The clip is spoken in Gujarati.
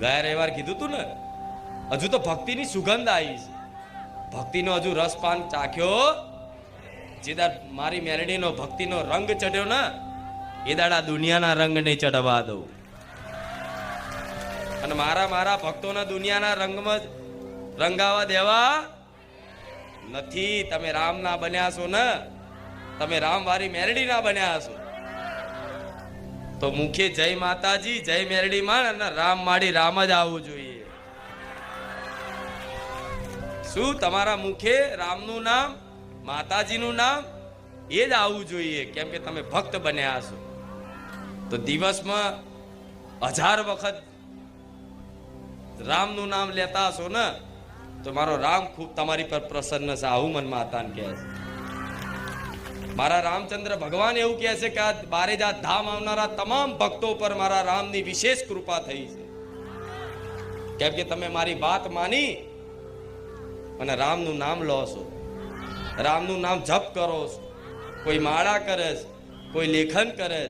ગયા રવિવાર કીધું તું ને, હજુ તો ભક્તિની સુગંધ આવી છે, ભક્તિનો હજુ રસપાન ચાખ્યો. જે દાડ મારી મેરડીનો ભક્તિનો રંગ ચડ્યો ને, એ દાડા દુનિયાના રંગ નહીં ચડવા દઉં. અને મારા ભક્તોના દુનિયાના રંગમાં રંગાવા દેવા નથી. તમે રામ ના બન્યા છો ને, તમે રામ વાળી મેરડી ના બન્યા છો. તો મુખે જય માતાજી, જય મેરડી માં અને રામ માડી રામ જ આવવું જોઈએ. શું તમારા મુખે રામનું નામ, માતાજીનું નામ એ જ આવવું જોઈએ, કેમ કે તમે ભક્ત બન્યા છો. તો દિવસમાં 1000 વખત રામનું નામ લેતા હશો ને, તો મારો રામ ખૂબ તમારી પર પ્રસન્ન છે. આવું મન માતાને કહે છે. મારા રામચંદ્ર ભગવાન એવું કહે છે કે આ બારેજાત ધામ આવનારા તમામ ભક્તો પર મારા રામની વિશેષ કૃપા થઈ છે, કેમ કે તમે મારી વાત માની અને રામનું નામ લો છો, રામનું નામ જપ કરો છો. કોઈ માળા કરે છે, કોઈ લેખન કરે છે.